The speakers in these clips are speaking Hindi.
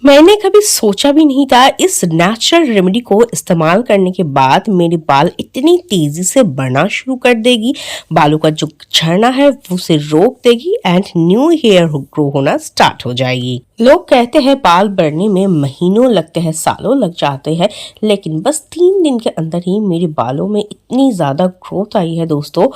मैंने कभी सोचा भी नहीं था इस नेचुरल रेमेडी को इस्तेमाल करने के बाद मेरे बाल इतनी तेजी से बढ़ना शुरू कर देगी। बालों का जो झड़ना है वो उसे रोक देगी एंड न्यू हेयर ग्रो होना स्टार्ट हो जाएगी। लोग कहते हैं बाल बढ़ने में महीनों लगते हैं, सालों लग जाते हैं, लेकिन बस 3 दिन के अंदर ही मेरे बालों में इतनी ज़्यादा ग्रोथ आई है दोस्तों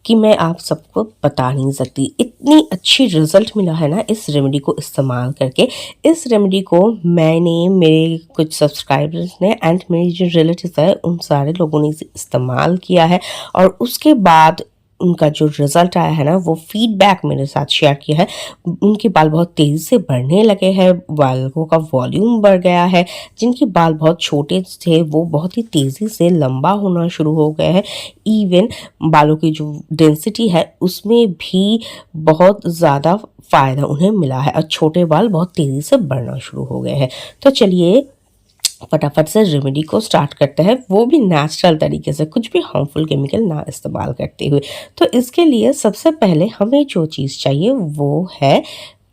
कि मैं आप सबको बता नहीं सकती। इतनी अच्छी रिजल्ट मिला है ना इस रेमेडी को इस्तेमाल करके। इस रेमेडी को मैंने, मेरे कुछ सब्सक्राइबर्स ने एंड मेरी जो रिलेटिव्स है उन सारे लोगों ने इसे इस्तेमाल किया है और उसके बाद उनका जो रिजल्ट आया है ना वो फीडबैक मेरे साथ शेयर किया है। उनके बाल बहुत तेज़ी से बढ़ने लगे हैं, बालों का वॉल्यूम बढ़ गया है, जिनके बाल बहुत छोटे थे वो बहुत ही तेज़ी से लंबा होना शुरू हो गए हैं। इवन बालों की जो डेंसिटी है उसमें भी बहुत ज़्यादा फ़ायदा उन्हें मिला है और छोटे बाल बहुत तेज़ी से बढ़ना शुरू हो गए हैं। तो चलिए फटाफट से रेमेडी को स्टार्ट करते हैं, वो भी नेचुरल तरीके से, कुछ भी हार्मफुल केमिकल ना इस्तेमाल करते हुए। तो इसके लिए सबसे पहले हमें जो चीज़ चाहिए वो है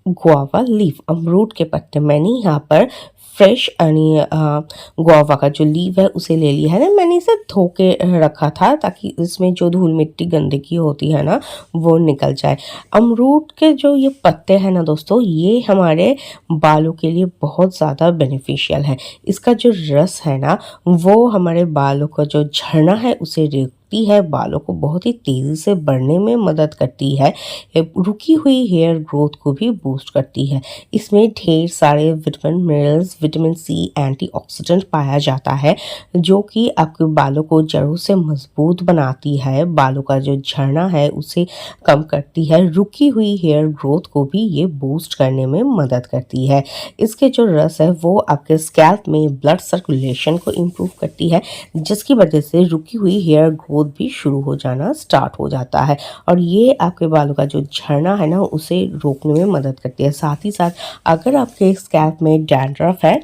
गुआवा लीफ, अमरूद के पत्ते। मैंने यहाँ पर फ्रेश यानी गुआवा का जो लीव है उसे ले लिया है ना, मैंने इसे धो के रखा था ताकि इसमें जो धूल मिट्टी गंदगी होती है ना वो निकल जाए। अमरूद के जो ये पत्ते हैं ना दोस्तों, ये हमारे बालों के लिए बहुत ज़्यादा बेनिफिशियल है। इसका जो रस है ना वो हमारे बालों का जो झड़ना है उसे है, बालों को बहुत ही तेज़ी से बढ़ने में मदद करती है, रुकी हुई हेयर ग्रोथ को भी बूस्ट करती है। इसमें ढेर सारे vitamin, minerals, vitamin C, antioxidant पाया जाता है जो कि आपके बालों को जड़ों से मजबूत बनाती है, बालों का जो झड़ना है उसे कम करती है, रुकी हुई हेयर ग्रोथ को भी ये बूस्ट करने में मदद करती है। इसके जो रस है वो आपके स्कैल्प में ब्लड सर्कुलेशन को इम्प्रूव करती है, जिसकी वजह से रुकी हुई हेयर ग्रोथ भी शुरू हो जाना स्टार्ट हो जाता है और ये आपके बालों का जो झड़ना है ना उसे रोकने में मदद करती है। साथ ही साथ अगर आपके स्कैल्प में डैंड्रफ है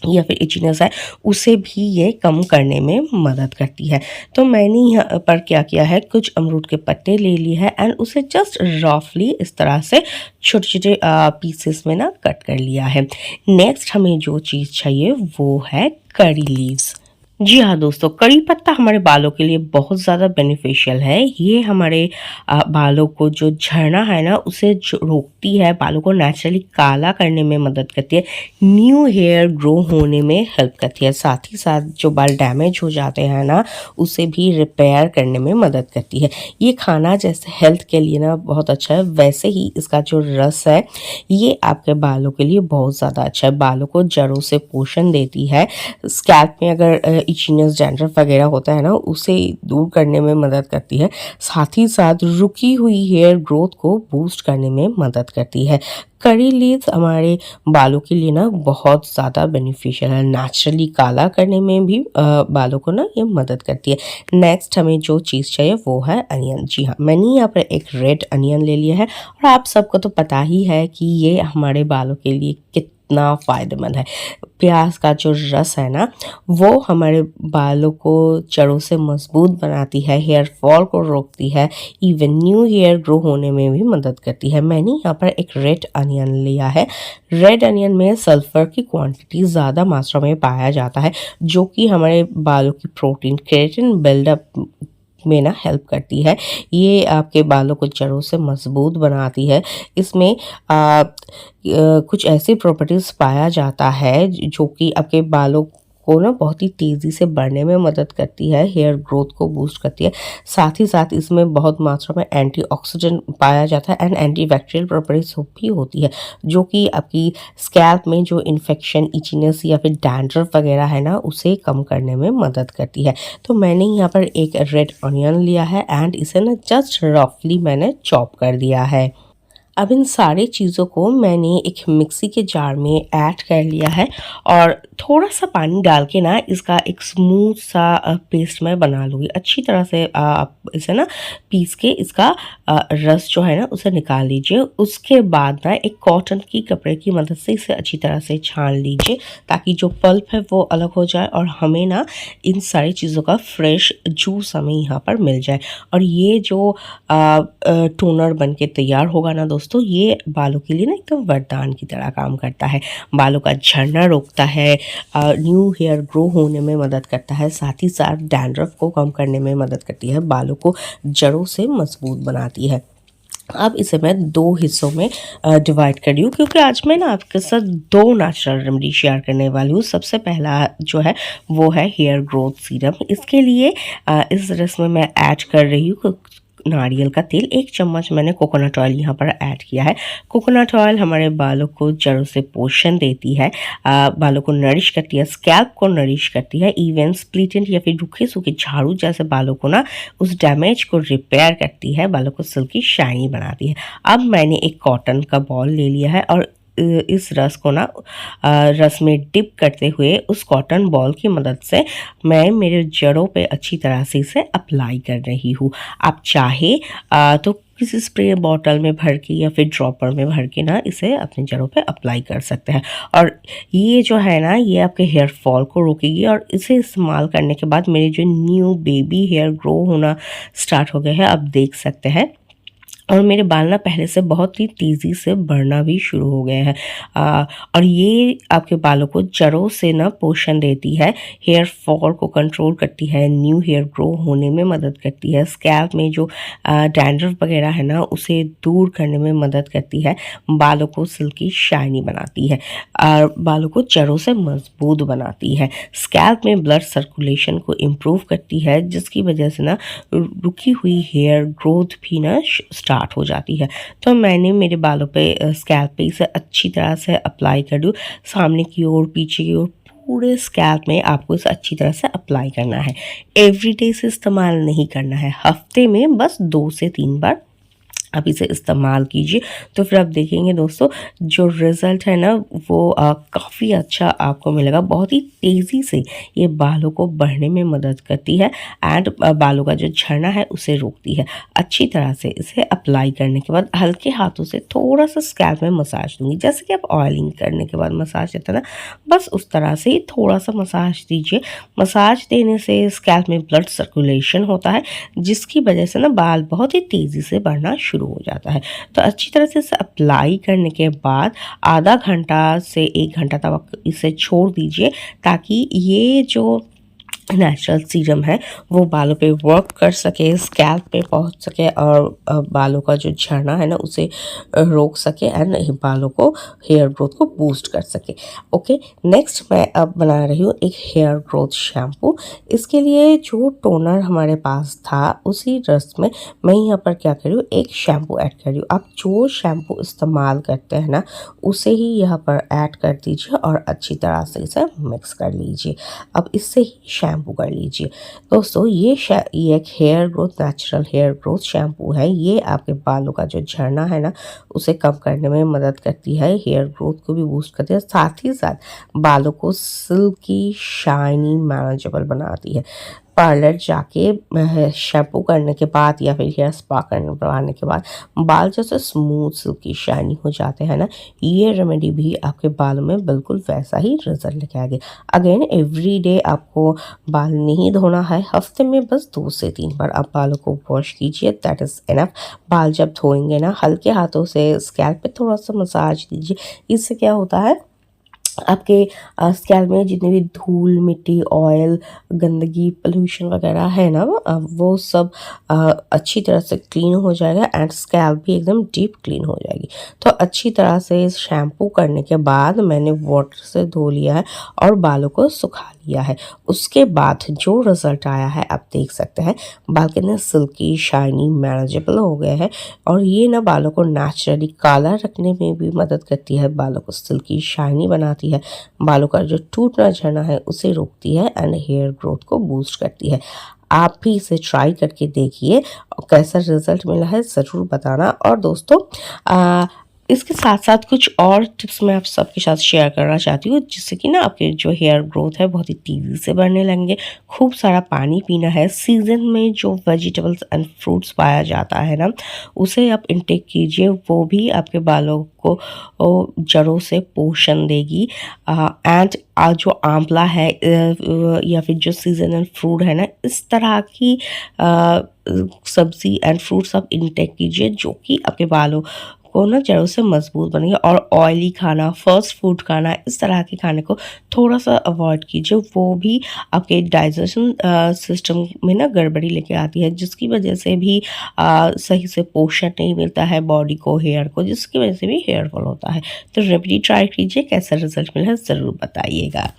या फिर इचीनेस है उसे भी ये कम करने में मदद करती है। तो मैंने यहाँ पर क्या किया है, कुछ अमरूद के पत्ते ले लिए हैं एंड उसे जस्ट रफली इस तरह से छोटे छोटे पीसेस में ना कट कर लिया है। नेक्स्ट हमें जो चीज़ चाहिए वो है करी लीव्स। जी हाँ दोस्तों, कड़ी पत्ता हमारे बालों के लिए बहुत ज़्यादा बेनिफिशियल है। ये हमारे बालों को जो झड़ना है ना उसे रोकती है, बालों को नेचुरली काला करने में मदद करती है, न्यू हेयर ग्रो होने में हेल्प करती है। साथ ही साथ जो बाल डैमेज हो जाते हैं ना उसे भी रिपेयर करने में मदद करती है। ये खाना जैसे हेल्थ के लिए ना बहुत अच्छा है, वैसे ही इसका जो रस है ये आपके बालों के लिए बहुत ज़्यादा अच्छा है, बालों को जड़ों से पोषण देती है। स्कैल्प में अगर इचीनेस, डैंड्रफ वगैरह होता है ना उसे दूर करने में मदद करती है। साथ ही साथ रुकी हुई हेयर ग्रोथ को बूस्ट करने में मदद करती है। करी लीव्स हमारे बालों के लिए ना बहुत ज़्यादा बेनिफिशियल है, नेचुरली काला करने में भी बालों को ना ये मदद करती है। नेक्स्ट हमें जो चीज़ चाहिए वो है अनियन। जी हाँ, मैंने यहाँ पर एक रेड अनियन ले लिया है और आप सबको तो पता ही है कि ये हमारे बालों के लिए कितना फ़ायदेमंद है। प्याज का जो रस है ना वो हमारे बालों को जड़ों से मजबूत बनाती है, हेयर फॉल को रोकती है, इवन न्यू हेयर ग्रो होने में भी मदद करती है। मैंने यहाँ पर एक रेड अनियन लिया है। रेड अनियन में सल्फर की क्वांटिटी ज़्यादा मात्रा में पाया जाता है जो कि हमारे बालों की प्रोटीन केराटिन बिल्डअप में ना हेल्प करती है। ये आपके बालों को जड़ों से मजबूत बनाती है। इसमें कुछ ऐसी प्रॉपर्टीज़ पाया जाता है जो कि आपके बालों को ना बहुत ही तेज़ी से बढ़ने में मदद करती है, हेयर ग्रोथ को बूस्ट करती है। साथ ही साथ इसमें बहुत मात्रा में एंटीऑक्सीडेंट पाया जाता है एंड एंटीबैक्टीरियल प्रॉपर्टीज भी होती है जो कि आपकी स्कैल्प में जो इन्फेक्शन, इचीनेस या फिर डैंड्रफ वगैरह है ना उसे कम करने में मदद करती है। तो मैंने यहाँ पर एक रेड ऑनियन लिया है एंड इसे ना जस्ट रफली मैंने चॉप कर दिया है। अब इन सारी चीज़ों को मैंने एक मिक्सी के जार में ऐड कर लिया है और थोड़ा सा पानी डाल के ना इसका एक स्मूथ सा पेस्ट मैं बना लूँगी। अच्छी तरह से आप इसे ना पीस के इसका रस जो है ना उसे निकाल लीजिए। उसके बाद ना एक कॉटन की कपड़े की मदद से इसे अच्छी तरह से छान लीजिए ताकि जो पल्प है वो अलग हो जाए और हमें ना इन सारी चीज़ों का फ्रेश जूस हमें यहाँ पर मिल जाए। और ये जो टोनर बन के तैयार होगा ना दोस्तों, दोस्तों ये बालों के लिए ना एकदम वरदान की तरह काम करता है। बालों का झड़ना रोकता है, न्यू हेयर ग्रो होने में मदद करता है, साथ ही साथ डैंड्रफ को कम करने में मदद करती है, बालों को जड़ों से मजबूत बनाती है। अब इसे मैं 2 हिस्सों में डिवाइड कर रही हूँ, क्योंकि आज मैं ना आपके साथ 2 नेचुरल रेमेडी शेयर करने वाली हूँ। सबसे पहला जो है वो है हेयर ग्रोथ सीरम। इसके लिए इस रस्म में मैं ऐड कर रही हूँ नारियल का तेल। 1 चम्मच मैंने कोकोनट ऑयल यहाँ पर ऐड किया है। कोकोनट ऑयल हमारे बालों को जड़ों से पोषण देती है, बालों को नरिश करती है, स्कैल्प को नरिश करती है, इवन स्प्लिटेंट या फिर रूखे सूखे झाड़ू जैसे बालों को ना उस डैमेज को रिपेयर करती है, बालों को सिल्की शाइनी बनाती है। अब मैंने एक कॉटन का बॉल ले लिया है और इस रस को ना रस में डिप करते हुए उस कॉटन बॉल की मदद से मैं मेरे जड़ों पे अच्छी तरह से इसे अप्लाई कर रही हूँ। आप चाहे तो किसी स्प्रे बॉटल में भर के या फिर ड्रॉपर में भर के ना इसे अपने जड़ों पे अप्लाई कर सकते हैं। और ये जो है ना ये आपके हेयर फॉल को रोकेगी, और इसे इस्तेमाल करने के बाद मेरे जो न्यू बेबी हेयर ग्रो होना स्टार्ट हो गए हैं, आप देख सकते हैं। और मेरे बाल ना पहले से बहुत ही तेज़ी से बढ़ना भी शुरू हो गए हैं। और ये आपके बालों को जड़ों से ना पोषण देती है, हेयर फॉल को कंट्रोल करती है, न्यू हेयर ग्रो होने में मदद करती है, स्कैल्प में जो डैंड्रफ वगैरह है ना उसे दूर करने में मदद करती है, बालों को सिल्की शाइनी बनाती है और बालों को जड़ों से मजबूत बनाती है, स्कैल्प में ब्लड सर्कुलेशन को इम्प्रूव करती है, जिसकी वजह से ना रुकी हुई हेयर ग्रोथ भी ना स्टार्ट हो जाती है। तो मैंने मेरे बालों पे स्कैल्प पे इसे अच्छी तरह से अप्लाई कर दूँ, सामने की ओर पीछे की ओर पूरे स्कैल्प में आपको इसे अच्छी तरह से अप्लाई करना है। एवरीडे से इस्तेमाल नहीं करना है, हफ्ते में बस 2 से 3 बार आप इसे इस्तेमाल कीजिए। तो फिर आप देखेंगे दोस्तों जो रिज़ल्ट है ना वो काफ़ी अच्छा आपको मिलेगा। बहुत ही तेज़ी से ये बालों को बढ़ने में मदद करती है एंड बालों का जो झड़ना है उसे रोकती है। अच्छी तरह से इसे अप्लाई करने के बाद हल्के हाथों से थोड़ा सा स्कैल्प में मसाज दूंगी, जैसे कि आप ऑयलिंग करने के बाद मसाज देते हैं ना, बस उस तरह से ही थोड़ा सा मसाज दीजिए। मसाज देने से स्कैल्प में ब्लड सर्कुलेशन होता है, जिसकी वजह से ना बाल बहुत ही तेज़ी से बढ़ना शुरू हो जाता है। तो अच्छी तरह से इसे अप्लाई करने के बाद आधा घंटा से 1 घंटा तक इसे छोड़ दीजिए, ताकि ये जो नेचुरल सीरम है वो बालों पे वर्क कर सके, स्कैल्प पे पहुंच सके और बालों का जो झड़ना है ना उसे रोक सके एंड बालों को हेयर ग्रोथ को बूस्ट कर सके। ओके, नेक्स्ट मैं अब बना रही हूँ एक हेयर ग्रोथ शैम्पू। इसके लिए जो टोनर हमारे पास था उसी रस में मैं यहाँ पर क्या कर रही हूँ, एक शैम्पू ऐड कर रही हूँ। आप जो शैम्पू इस्तेमाल करते हैं ना उसे ही यहाँ पर ऐड कर दीजिए और अच्छी तरह से इसे मिक्स कर लीजिए। अब इससे ही शैम्पू कर लीजिए। दोस्तों ये एक hair growth natural hair growth shampoo है। ये आपके बालों का जो झड़ना है ना उसे कम करने में मदद करती है, हेयर ग्रोथ को भी बूस्ट करती है, साथ ही साथ बालों को सिल्की शाइनी मैनेजेबल बनाती है। पार्लर जाके शैम्पू करने के बाद या फिर हेयर स्पा करवाने के बाद बाल जैसे स्मूथ सिल्की शाइनी हो जाते हैं ना, ये रेमेडी भी आपके बालों में बिल्कुल वैसा ही रिजल्ट लेके आएगी। अगेन एवरी डे आपको बाल नहीं धोना है, हफ्ते में बस 2 से 3 बार आप बालों को वॉश कीजिए, दैट इज़ इनफ। बाल जब धोएंगे ना हल्के हाथों से स्कैल्प पे थोड़ा सा मसाज दीजिए। इससे क्या होता है आपके स्कैल्प में जितनी भी धूल मिट्टी ऑयल गंदगी पोल्यूशन वगैरह है ना वो सब अच्छी तरह से क्लीन हो जाएगा एंड स्कैल्प भी एकदम डीप क्लीन हो जाएगी। तो अच्छी तरह से शैम्पू करने के बाद मैंने वाटर से धो लिया है और बालों को सुखा लिया है। उसके बाद जो रिजल्ट आया है आप देख सकते हैं, बाल कितने सिल्की शाइनी मैनेजेबल हो गए हैं और ये ना बालों को नेचुरली काला रखने में भी मदद करती है, बालों को सिल्की शाइनी बनाती है, बालों का जो टूटना झड़ना है उसे रोकती है एंड हेयर ग्रोथ को बूस्ट करती है। आप भी इसे ट्राई करके देखिए और कैसा रिजल्ट मिला है ज़रूर बताना। और दोस्तों इसके साथ साथ कुछ और टिप्स मैं आप सबके साथ शेयर करना चाहती हूँ, जिससे कि ना आपके जो हेयर ग्रोथ है बहुत ही तेज़ी से बढ़ने लगेंगे। खूब सारा पानी पीना है, सीज़न में जो वेजिटेबल्स एंड फ्रूट्स पाया जाता है ना उसे आप इंटेक कीजिए, वो भी आपके बालों को जड़ों से पोषण देगी। एंड जो आंवला है या फिर जो सीजनल फ्रूट है ना इस तरह की सब्जी एंड फ्रूट्स आप इंटेक कीजिए जो कि आपके बालों आपको ना जड़ों से मजबूत बनेगा। और ऑयली खाना, फास्ट फूड खाना, इस तरह के खाने को थोड़ा सा अवॉइड कीजिए, वो भी आपके डाइजेशन सिस्टम में ना गड़बड़ी लेके आती है, जिसकी वजह से भी सही से पोषण नहीं मिलता है बॉडी को, हेयर को, जिसकी वजह से भी हेयर फॉल होता है। तो रेमेडी ट्राई कीजिए, कैसा रिजल्ट मिला है ज़रूर बताइएगा।